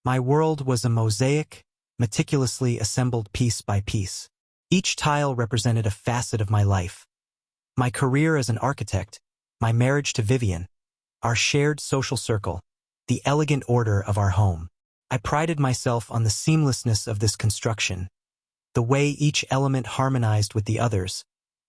My world was a mosaic, meticulously assembled piece by piece. Each tile represented a facet of my life. My career as an architect, my marriage to Vivian, our shared social circle, the elegant order of our home. I prided myself on the seamlessness of this construction, the way each element harmonized with the others,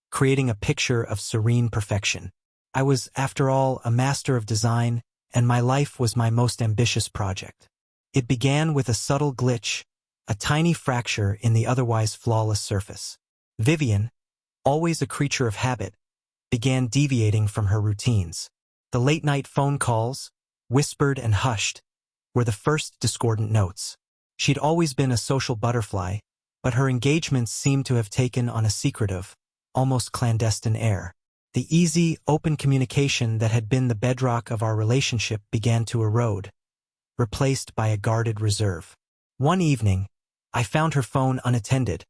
creating a picture of serene perfection. I was, after all, a master of design, and my life was my most ambitious project. It began with a subtle glitch, a tiny fracture in the otherwise flawless surface. Vivian, always a creature of habit, began deviating from her routines. The late-night phone calls, whispered and hushed, were the first discordant notes. She'd always been a social butterfly, but her engagements seemed to have taken on a secretive, almost clandestine air. The easy, open communication that had been the bedrock of our relationship began to erode, replaced by a guarded reserve. One evening, I found her phone unattended,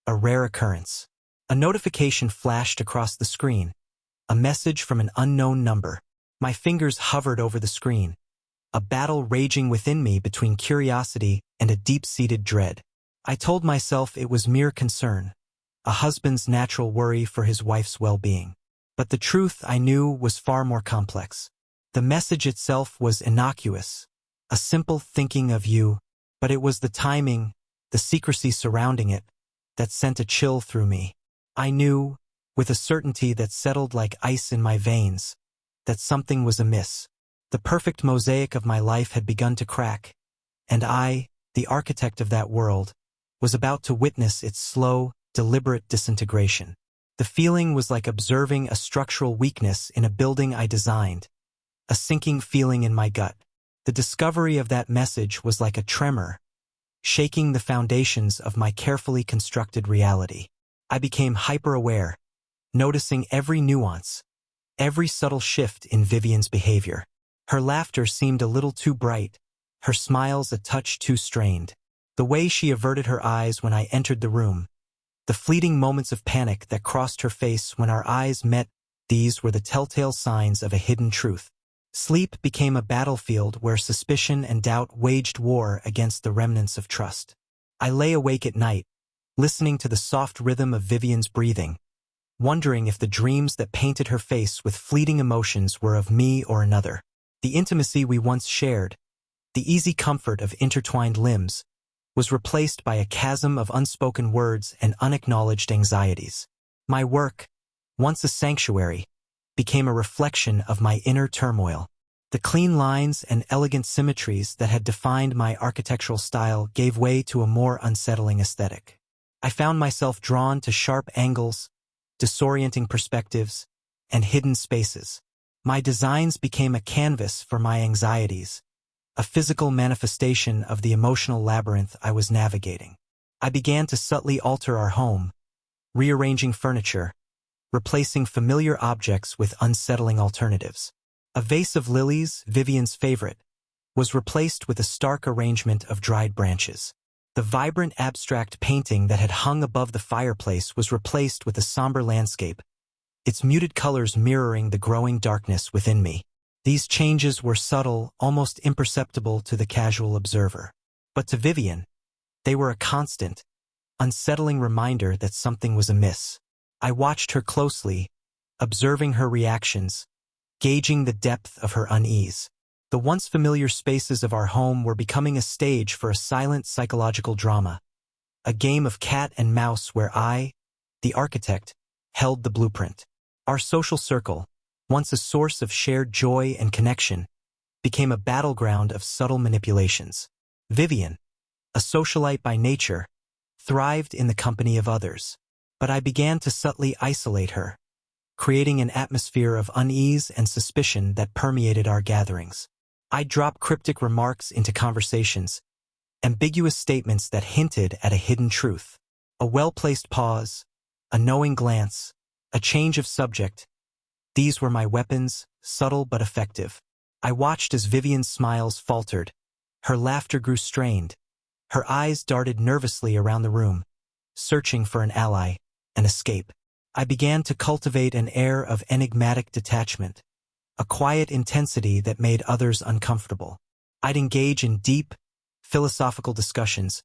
a rare occurrence. A notification flashed across the screen, a message from an unknown number. My fingers hovered over the screen, a battle raging within me between curiosity and a deep-seated dread. I told myself it was mere concern, a husband's natural worry for his wife's well-being. But the truth, I knew, was far more complex. The message itself was innocuous, a simple thinking of you, but it was the timing, the secrecy surrounding it, that sent a chill through me. I knew, with a certainty that settled like ice in my veins, that something was amiss. The perfect mosaic of my life had begun to crack, and I, the architect of that world, was about to witness its slow, deliberate disintegration. The feeling was like observing a structural weakness in a building I designed, a sinking feeling in my gut. The discovery of that message was like a tremor, shaking the foundations of my carefully constructed reality. I became hyper-aware, noticing every nuance, every subtle shift in Vivian's behavior. Her laughter seemed a little too bright, her smiles a touch too strained. The way she averted her eyes when I entered the room, the fleeting moments of panic that crossed her face when our eyes met, these were the telltale signs of a hidden truth. Sleep became a battlefield where suspicion and doubt waged war against the remnants of trust. I lay awake at night, listening to the soft rhythm of Vivian's breathing, wondering if the dreams that painted her face with fleeting emotions were of me or another. The intimacy we once shared, the easy comfort of intertwined limbs, was replaced by a chasm of unspoken words and unacknowledged anxieties. My work, once a sanctuary, became a reflection of my inner turmoil. The clean lines and elegant symmetries that had defined my architectural style gave way to a more unsettling aesthetic. I found myself drawn to sharp angles, disorienting perspectives, and hidden spaces. My designs became a canvas for my anxieties, a physical manifestation of the emotional labyrinth I was navigating. I began to subtly alter our home, rearranging furniture, replacing familiar objects with unsettling alternatives. A vase of lilies, Vivian's favorite, was replaced with a stark arrangement of dried branches. The vibrant abstract painting that had hung above the fireplace was replaced with a somber landscape, its muted colors mirroring the growing darkness within me. These changes were subtle, almost imperceptible to the casual observer. But to Vivian, they were a constant, unsettling reminder that something was amiss. I watched her closely, observing her reactions, gauging the depth of her unease. The once familiar spaces of our home were becoming a stage for a silent psychological drama, a game of cat and mouse where I, the architect, held the blueprint. Our social circle, once a source of shared joy and connection, became a battleground of subtle manipulations. Vivian, a socialite by nature, thrived in the company of others. But I began to subtly isolate her, creating an atmosphere of unease and suspicion that permeated our gatherings. I'd drop cryptic remarks into conversations, ambiguous statements that hinted at a hidden truth. A well-placed pause, a knowing glance, a change of subject. These were my weapons, subtle but effective. I watched as Vivian's smiles faltered. Her laughter grew strained. Her eyes darted nervously around the room, searching for an ally, an escape. I began to cultivate an air of enigmatic detachment, a quiet intensity that made others uncomfortable. I'd engage in deep, philosophical discussions,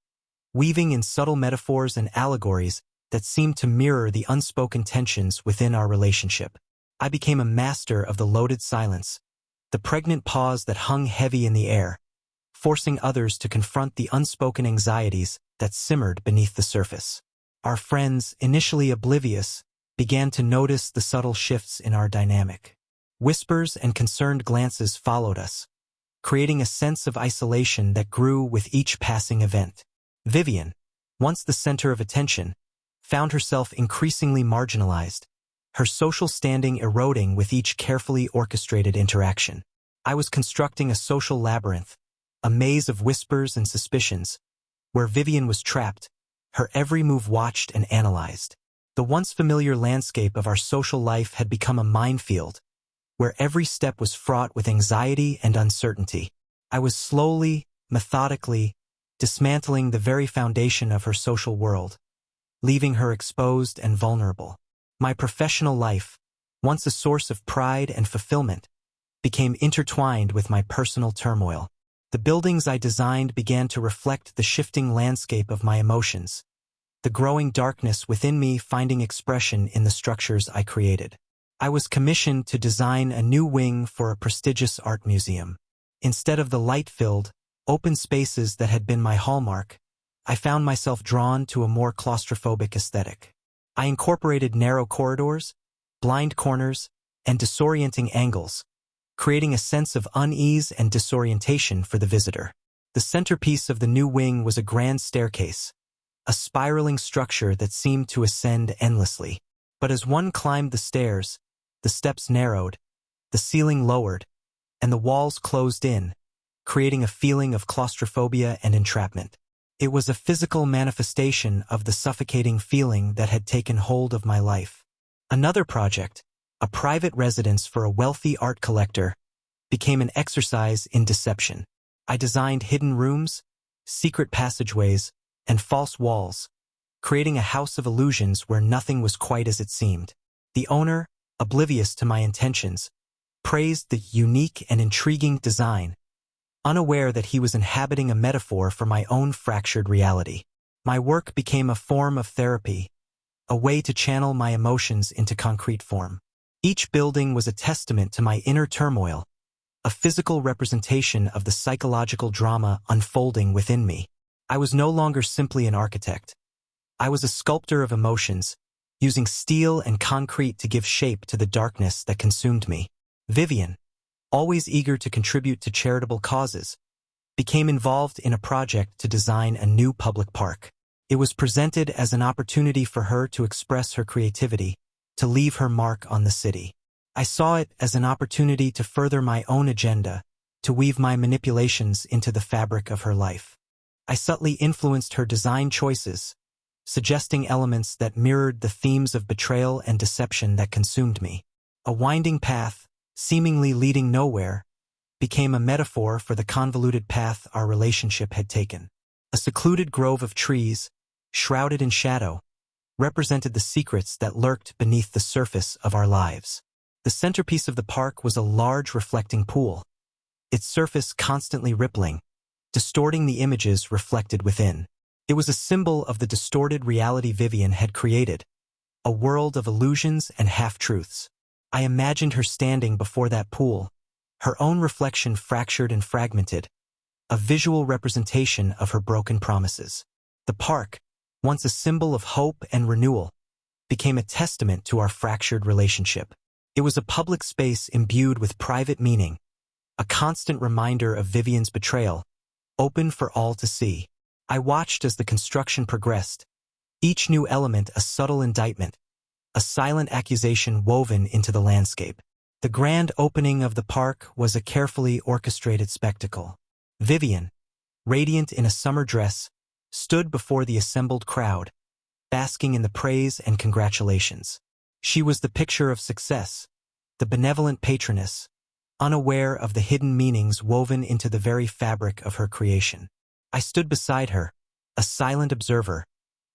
weaving in subtle metaphors and allegories that seemed to mirror the unspoken tensions within our relationship. I became a master of the loaded silence, the pregnant pause that hung heavy in the air, forcing others to confront the unspoken anxieties that simmered beneath the surface. Our friends, initially oblivious, began to notice the subtle shifts in our dynamic. Whispers and concerned glances followed us, creating a sense of isolation that grew with each passing event. Vivian, once the center of attention, found herself increasingly marginalized, her social standing eroding with each carefully orchestrated interaction. I was constructing a social labyrinth, a maze of whispers and suspicions, where Vivian was trapped, her every move watched and analyzed. The once familiar landscape of our social life had become a minefield, where every step was fraught with anxiety and uncertainty. I was slowly, methodically, dismantling the very foundation of her social world, leaving her exposed and vulnerable. My professional life, once a source of pride and fulfillment, became intertwined with my personal turmoil. The buildings I designed began to reflect the shifting landscape of my emotions, the growing darkness within me finding expression in the structures I created. I was commissioned to design a new wing for a prestigious art museum. Instead of the light-filled, open spaces that had been my hallmark, I found myself drawn to a more claustrophobic aesthetic. I incorporated narrow corridors, blind corners, and disorienting angles, creating a sense of unease and disorientation for the visitor. The centerpiece of the new wing was a grand staircase, a spiraling structure that seemed to ascend endlessly. But as one climbed the stairs, the steps narrowed, the ceiling lowered, and the walls closed in, creating a feeling of claustrophobia and entrapment. It was a physical manifestation of the suffocating feeling that had taken hold of my life. Another project, a private residence for a wealthy art collector, became an exercise in deception. I designed hidden rooms, secret passageways, and false walls, creating a house of illusions where nothing was quite as it seemed. The owner, oblivious to my intentions, praised the unique and intriguing design, unaware that he was inhabiting a metaphor for my own fractured reality. My work became a form of therapy, a way to channel my emotions into concrete form. Each building was a testament to my inner turmoil, a physical representation of the psychological drama unfolding within me. I was no longer simply an architect. I was a sculptor of emotions, using steel and concrete to give shape to the darkness that consumed me. Vivian, always eager to contribute to charitable causes, became involved in a project to design a new public park. It was presented as an opportunity for her to express her creativity, to leave her mark on the city. I saw it as an opportunity to further my own agenda, to weave my manipulations into the fabric of her life. I subtly influenced her design choices, suggesting elements that mirrored the themes of betrayal and deception that consumed me. A winding path, seemingly leading nowhere, became a metaphor for the convoluted path our relationship had taken. A secluded grove of trees, shrouded in shadow, represented the secrets that lurked beneath the surface of our lives. The centerpiece of the park was a large reflecting pool, its surface constantly rippling, distorting the images reflected within. It was a symbol of the distorted reality Vivian had created, a world of illusions and half-truths. I imagined her standing before that pool, her own reflection fractured and fragmented, a visual representation of her broken promises. The park, once a symbol of hope and renewal, became a testament to our fractured relationship. It was a public space imbued with private meaning, a constant reminder of Vivian's betrayal, open for all to see. I watched as the construction progressed, each new element a subtle indictment, a silent accusation woven into the landscape. The grand opening of the park was a carefully orchestrated spectacle. Vivian, radiant in a summer dress, stood before the assembled crowd, basking in the praise and congratulations. She was the picture of success, the benevolent patroness, unaware of the hidden meanings woven into the very fabric of her creation. I stood beside her, a silent observer,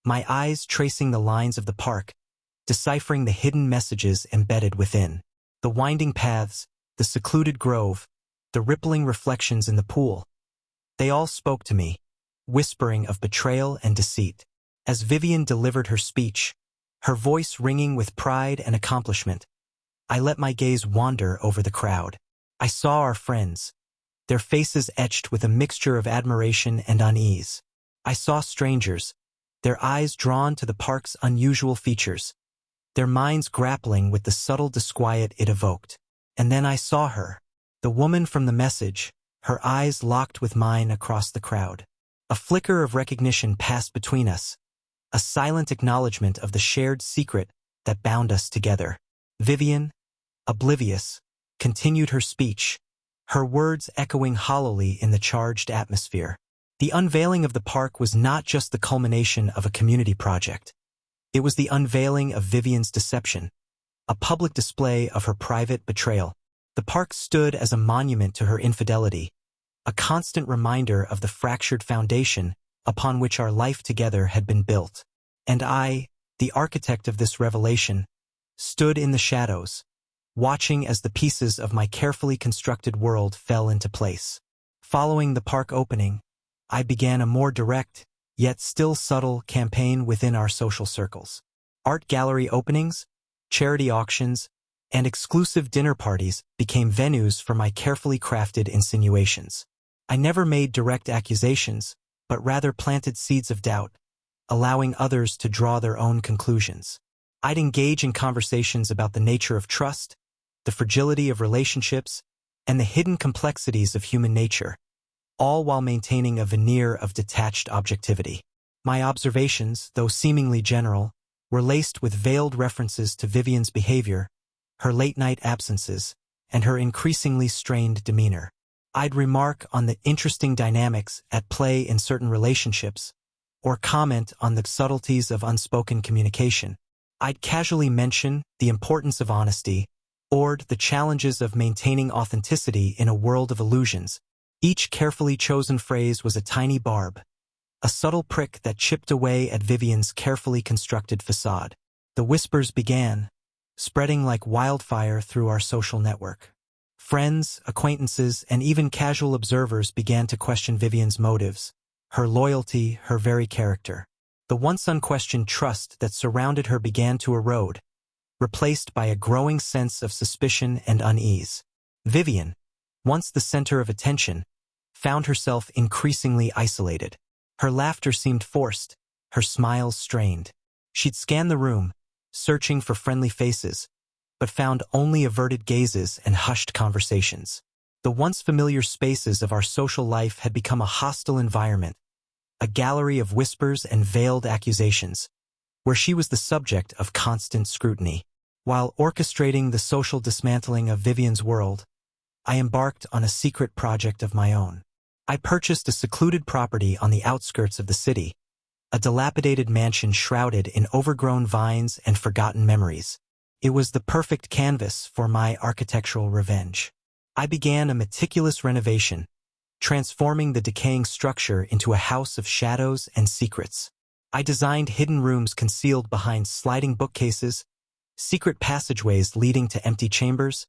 my eyes tracing the lines of the park, deciphering the hidden messages embedded within. The winding paths, the secluded grove, the rippling reflections in the pool. They all spoke to me, whispering of betrayal and deceit. As Vivian delivered her speech, her voice ringing with pride and accomplishment, I let my gaze wander over the crowd. I saw our friends, their faces etched with a mixture of admiration and unease. I saw strangers, their eyes drawn to the park's unusual features, their minds grappling with the subtle disquiet it evoked. And then I saw her, the woman from the message, her eyes locked with mine across the crowd. A flicker of recognition passed between us, a silent acknowledgement of the shared secret that bound us together. Vivian, oblivious, continued her speech, her words echoing hollowly in the charged atmosphere. The unveiling of the park was not just the culmination of a community project. It was the unveiling of Vivian's deception, a public display of her private betrayal. The park stood as a monument to her infidelity, a constant reminder of the fractured foundation upon which our life together had been built. And I, the architect of this revelation, stood in the shadows, watching as the pieces of my carefully constructed world fell into place. Following the park opening, I began a more direct, yet still subtle, campaign within our social circles. Art gallery openings, charity auctions, and exclusive dinner parties became venues for my carefully crafted insinuations. I never made direct accusations, but rather planted seeds of doubt, allowing others to draw their own conclusions. I'd engage in conversations about the nature of trust, the fragility of relationships, and the hidden complexities of human nature, all while maintaining a veneer of detached objectivity. My observations, though seemingly general, were laced with veiled references to Vivian's behavior, her late-night absences, and her increasingly strained demeanor. I'd remark on the interesting dynamics at play in certain relationships, or comment on the subtleties of unspoken communication. I'd casually mention the importance of honesty, or the challenges of maintaining authenticity in a world of illusions. Each carefully chosen phrase was a tiny barb, a subtle prick that chipped away at Vivian's carefully constructed facade. The whispers began, spreading like wildfire through our social network. Friends, acquaintances, and even casual observers began to question Vivian's motives, her loyalty, her very character. The once unquestioned trust that surrounded her began to erode, replaced by a growing sense of suspicion and unease. Vivian, once the center of attention, found herself increasingly isolated. Her laughter seemed forced, her smiles strained. She'd scan the room, searching for friendly faces, but found only averted gazes and hushed conversations. The once familiar spaces of our social life had become a hostile environment, a gallery of whispers and veiled accusations, where she was the subject of constant scrutiny. While orchestrating the social dismantling of Vivian's world, I embarked on a secret project of my own. I purchased a secluded property on the outskirts of the city, a dilapidated mansion shrouded in overgrown vines and forgotten memories. It was the perfect canvas for my architectural revenge. I began a meticulous renovation, transforming the decaying structure into a house of shadows and secrets. I designed hidden rooms concealed behind sliding bookcases, secret passageways leading to empty chambers,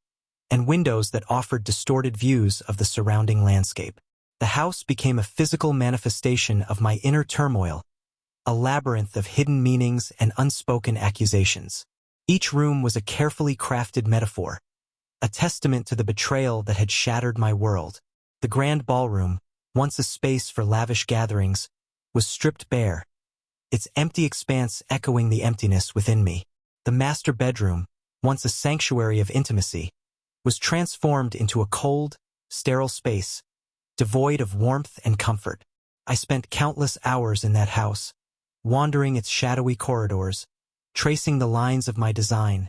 and windows that offered distorted views of the surrounding landscape. The house became a physical manifestation of my inner turmoil, a labyrinth of hidden meanings and unspoken accusations. Each room was a carefully crafted metaphor, a testament to the betrayal that had shattered my world. The grand ballroom, once a space for lavish gatherings, was stripped bare, its empty expanse echoing the emptiness within me. The master bedroom, once a sanctuary of intimacy, was transformed into a cold, sterile space, devoid of warmth and comfort. I spent countless hours in that house, wandering its shadowy corridors, tracing the lines of my design,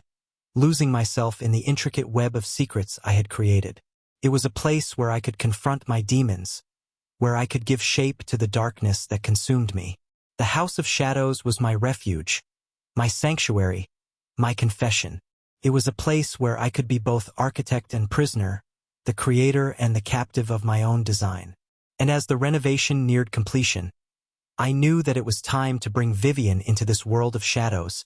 losing myself in the intricate web of secrets I had created. It was a place where I could confront my demons, where I could give shape to the darkness that consumed me. The House of Shadows was my refuge, my sanctuary, my confession. It was a place where I could be both architect and prisoner, the creator and the captive of my own design. And as the renovation neared completion, I knew that it was time to bring Vivian into this world of shadows,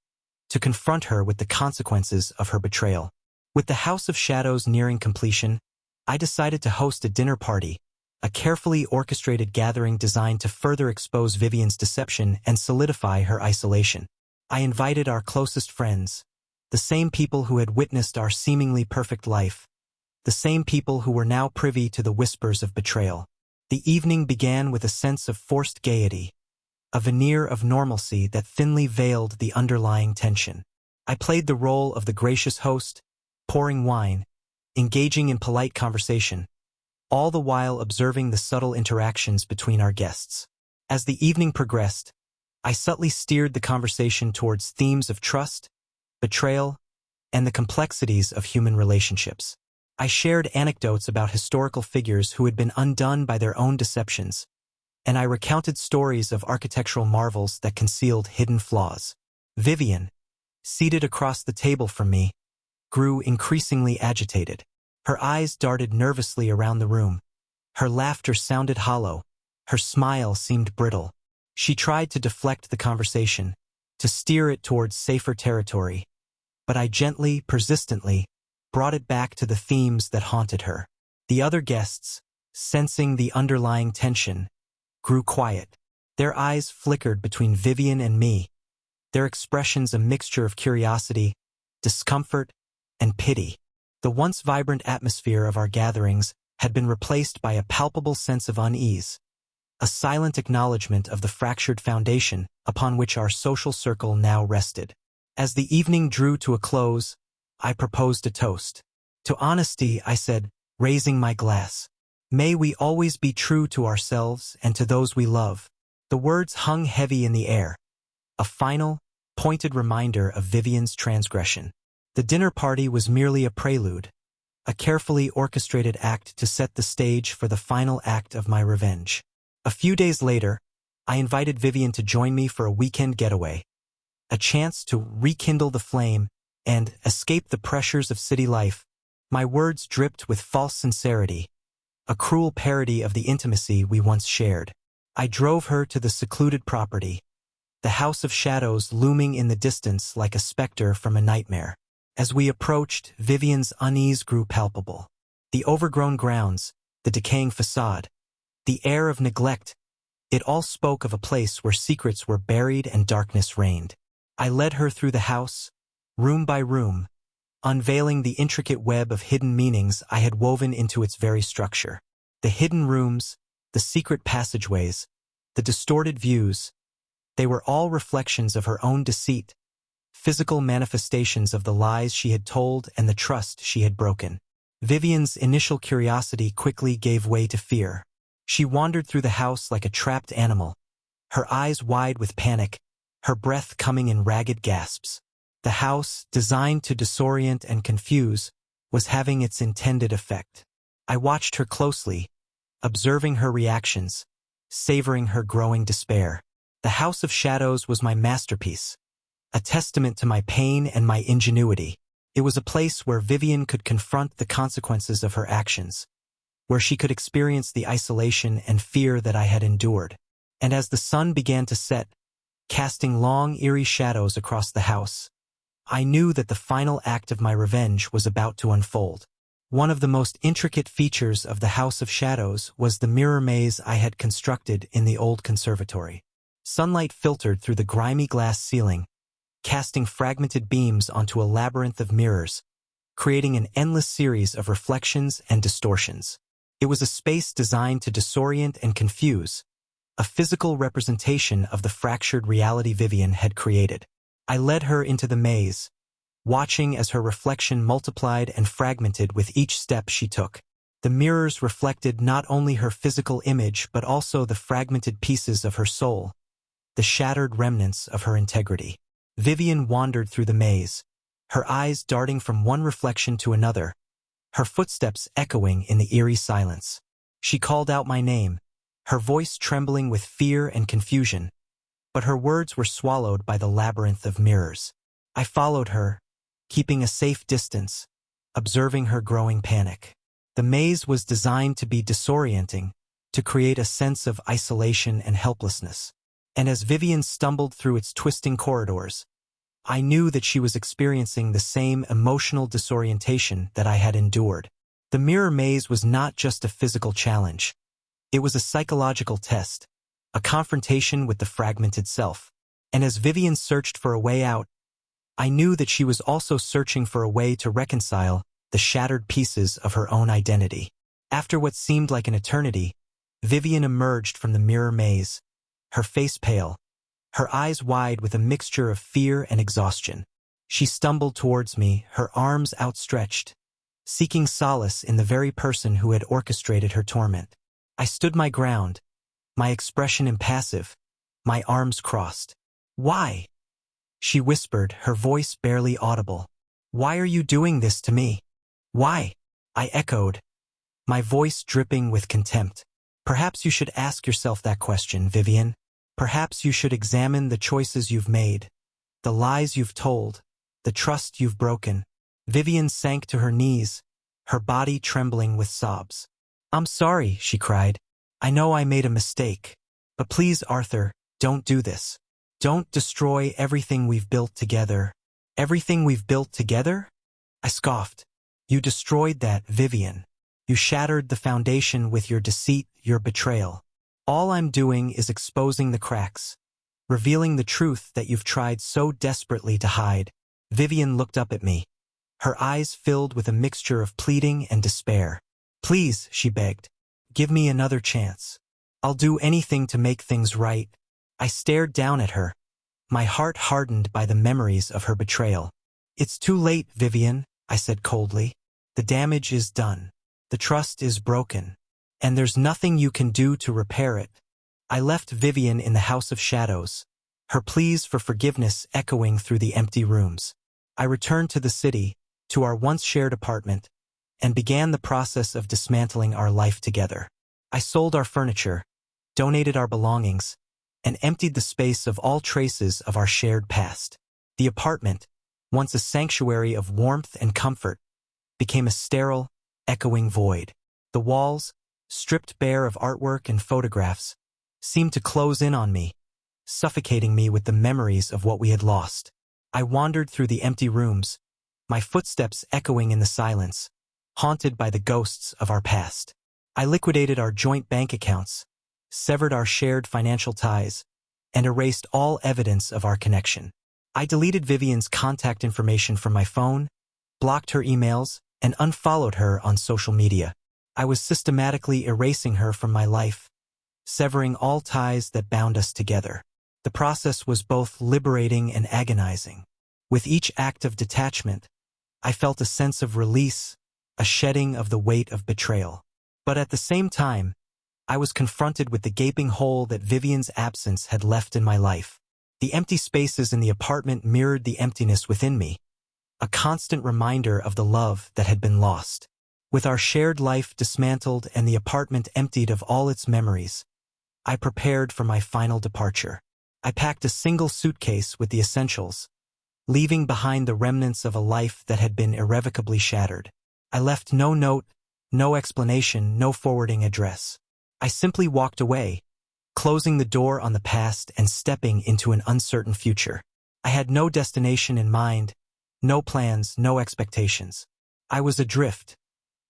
to confront her with the consequences of her betrayal. With the House of Shadows nearing completion, I decided to host a dinner party, a carefully orchestrated gathering designed to further expose Vivian's deception and solidify her isolation. I invited our closest friends, the same people who had witnessed our seemingly perfect life, the same people who were now privy to the whispers of betrayal. The evening began with a sense of forced gaiety, a veneer of normalcy that thinly veiled the underlying tension. I played the role of the gracious host, pouring wine, engaging in polite conversation, all the while observing the subtle interactions between our guests. As the evening progressed, I subtly steered the conversation towards themes of trust, betrayal, and the complexities of human relationships. I shared anecdotes about historical figures who had been undone by their own deceptions, and I recounted stories of architectural marvels that concealed hidden flaws. Vivian, seated across the table from me, grew increasingly agitated. Her eyes darted nervously around the room. Her laughter sounded hollow. Her smile seemed brittle. She tried to deflect the conversation, to steer it towards safer territory, but I gently, persistently, brought it back to the themes that haunted her. The other guests, sensing the underlying tension, grew quiet. Their eyes flickered between Vivian and me, their expressions a mixture of curiosity, discomfort, and pity. The once vibrant atmosphere of our gatherings had been replaced by a palpable sense of unease, a silent acknowledgement of the fractured foundation upon which our social circle now rested. As the evening drew to a close, I proposed a toast. To honesty, I said, raising my glass. May we always be true to ourselves and to those we love. The words hung heavy in the air, a final, pointed reminder of Vivian's transgression. The dinner party was merely a prelude, a carefully orchestrated act to set the stage for the final act of my revenge. A few days later, I invited Vivian to join me for a weekend getaway, a chance to rekindle the flame and escape the pressures of city life. My words dripped with false sincerity, a cruel parody of the intimacy we once shared. I drove her to the secluded property, the house of shadows looming in the distance like a specter from a nightmare. As we approached, Vivian's unease grew palpable. The overgrown grounds, the decaying facade, the air of neglect, it all spoke of a place where secrets were buried and darkness reigned. I led her through the house, room by room, unveiling the intricate web of hidden meanings I had woven into its very structure. The hidden rooms, the secret passageways, the distorted views, they were all reflections of her own deceit, physical manifestations of the lies she had told and the trust she had broken. Vivian's initial curiosity quickly gave way to fear. She wandered through the house like a trapped animal, her eyes wide with panic, her breath coming in ragged gasps. The house, designed to disorient and confuse, was having its intended effect. I watched her closely, observing her reactions, savoring her growing despair. The House of Shadows was my masterpiece, a testament to my pain and my ingenuity. It was a place where Vivian could confront the consequences of her actions, where she could experience the isolation and fear that I had endured. And as the sun began to set, casting long, eerie shadows across the house, I knew that the final act of my revenge was about to unfold. One of the most intricate features of the House of Shadows was the mirror maze I had constructed in the old conservatory. Sunlight filtered through the grimy glass ceiling, casting fragmented beams onto a labyrinth of mirrors, creating an endless series of reflections and distortions. It was a space designed to disorient and confuse, a physical representation of the fractured reality Vivian had created. I led her into the maze, watching as her reflection multiplied and fragmented with each step she took. The mirrors reflected not only her physical image but also the fragmented pieces of her soul, the shattered remnants of her integrity. Vivian wandered through the maze, her eyes darting from one reflection to another, her footsteps echoing in the eerie silence. She called out my name, her voice trembling with fear and confusion, but her words were swallowed by the labyrinth of mirrors. I followed her, keeping a safe distance, observing her growing panic. The maze was designed to be disorienting, to create a sense of isolation and helplessness. And as Vivian stumbled through its twisting corridors, I knew that she was experiencing the same emotional disorientation that I had endured. The mirror maze was not just a physical challenge. It was a psychological test, a confrontation with the fragmented self. And as Vivian searched for a way out, I knew that she was also searching for a way to reconcile the shattered pieces of her own identity. After what seemed like an eternity, Vivian emerged from the mirror maze, her face pale, her eyes wide with a mixture of fear and exhaustion. She stumbled towards me, her arms outstretched, seeking solace in the very person who had orchestrated her torment. I stood my ground, my expression impassive, my arms crossed. "Why?" she whispered, her voice barely audible. "Why are you doing this to me?" "Why?" I echoed, my voice dripping with contempt. "Perhaps you should ask yourself that question, Vivian. Perhaps you should examine the choices you've made, the lies you've told, the trust you've broken." Vivian sank to her knees, her body trembling with sobs. "I'm sorry," she cried. "I know I made a mistake. But please, Arthur, don't do this. Don't destroy everything we've built together." "Everything we've built together?" I scoffed. "You destroyed that, Vivian. You shattered the foundation with your deceit, your betrayal. All I'm doing is exposing the cracks, revealing the truth that you've tried so desperately to hide." Vivian looked up at me, her eyes filled with a mixture of pleading and despair. "Please," she begged, "give me another chance. I'll do anything to make things right." I stared down at her, my heart hardened by the memories of her betrayal. "It's too late, Vivian," I said coldly. "The damage is done. The trust is broken. And there's nothing you can do to repair it." I left Vivian in the House of Shadows, her pleas for forgiveness echoing through the empty rooms. I returned to the city, to our once shared apartment, and began the process of dismantling our life together. I sold our furniture, donated our belongings, and emptied the space of all traces of our shared past. The apartment, once a sanctuary of warmth and comfort, became a sterile, echoing void. The walls, stripped bare of artwork and photographs, seemed to close in on me, suffocating me with the memories of what we had lost. I wandered through the empty rooms, my footsteps echoing in the silence, haunted by the ghosts of our past. I liquidated our joint bank accounts, severed our shared financial ties, and erased all evidence of our connection. I deleted Vivian's contact information from my phone, blocked her emails, and unfollowed her on social media. I was systematically erasing her from my life, severing all ties that bound us together. The process was both liberating and agonizing. With each act of detachment, I felt a sense of release, a shedding of the weight of betrayal. But at the same time, I was confronted with the gaping hole that Vivian's absence had left in my life. The empty spaces in the apartment mirrored the emptiness within me, a constant reminder of the love that had been lost. With our shared life dismantled and the apartment emptied of all its memories, I prepared for my final departure. I packed a single suitcase with the essentials, leaving behind the remnants of a life that had been irrevocably shattered. I left no note, no explanation, no forwarding address. I simply walked away, closing the door on the past and stepping into an uncertain future. I had no destination in mind, no plans, no expectations. I was adrift,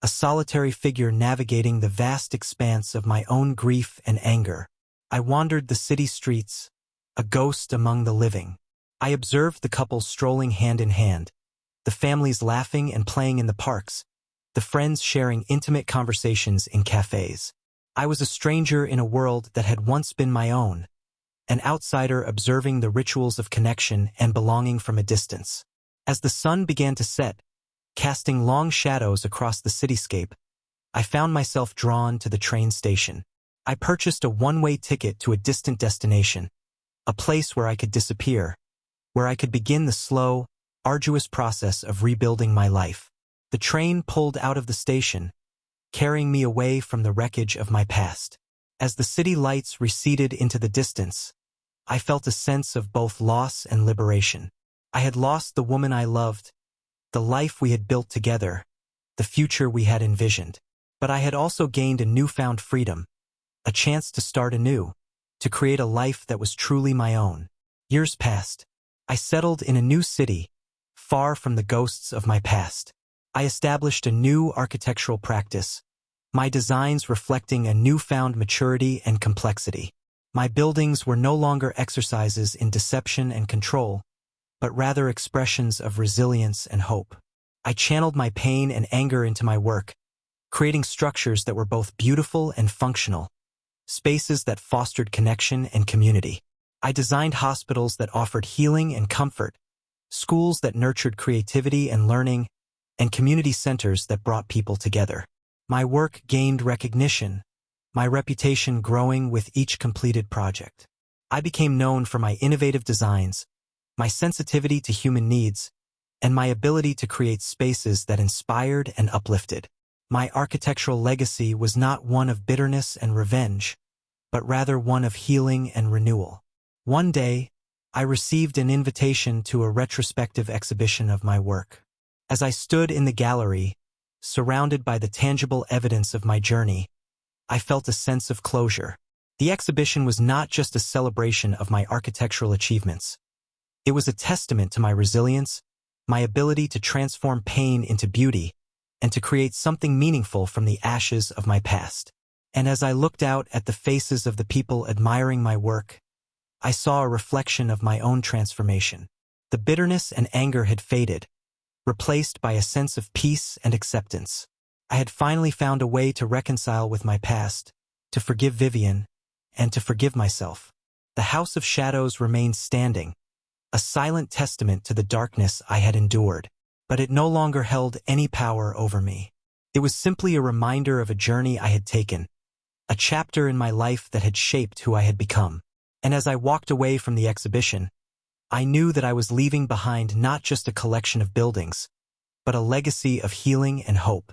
a solitary figure navigating the vast expanse of my own grief and anger. I wandered the city streets, a ghost among the living. I observed the couple strolling hand in hand, the families laughing and playing in the parks, the friends sharing intimate conversations in cafes. I was a stranger in a world that had once been my own, an outsider observing the rituals of connection and belonging from a distance. As the sun began to set, casting long shadows across the cityscape, I found myself drawn to the train station. I purchased a one-way ticket to a distant destination, a place where I could disappear, where I could begin the slow, arduous process of rebuilding my life. The train pulled out of the station, carrying me away from the wreckage of my past. As the city lights receded into the distance, I felt a sense of both loss and liberation. I had lost the woman I loved, the life we had built together, the future we had envisioned. But I had also gained a newfound freedom, a chance to start anew, to create a life that was truly my own. Years passed. I settled in a new city, far from the ghosts of my past. I established a new architectural practice, my designs reflecting a newfound maturity and complexity. My buildings were no longer exercises in deception and control, but rather expressions of resilience and hope. I channeled my pain and anger into my work, creating structures that were both beautiful and functional, spaces that fostered connection and community. I designed hospitals that offered healing and comfort, schools that nurtured creativity and learning, and community centers that brought people together. My work gained recognition, my reputation growing with each completed project. I became known for my innovative designs, my sensitivity to human needs, and my ability to create spaces that inspired and uplifted. My architectural legacy was not one of bitterness and revenge, but rather one of healing and renewal. One day, I received an invitation to a retrospective exhibition of my work. As I stood in the gallery, surrounded by the tangible evidence of my journey, I felt a sense of closure. The exhibition was not just a celebration of my architectural achievements. It was a testament to my resilience, my ability to transform pain into beauty, and to create something meaningful from the ashes of my past. And as I looked out at the faces of the people admiring my work, I saw a reflection of my own transformation. The bitterness and anger had faded, replaced by a sense of peace and acceptance. I had finally found a way to reconcile with my past, to forgive Vivian, and to forgive myself. The House of Shadows remained standing, a silent testament to the darkness I had endured, but it no longer held any power over me. It was simply a reminder of a journey I had taken, a chapter in my life that had shaped who I had become. And as I walked away from the exhibition, I knew that I was leaving behind not just a collection of buildings, but a legacy of healing and hope.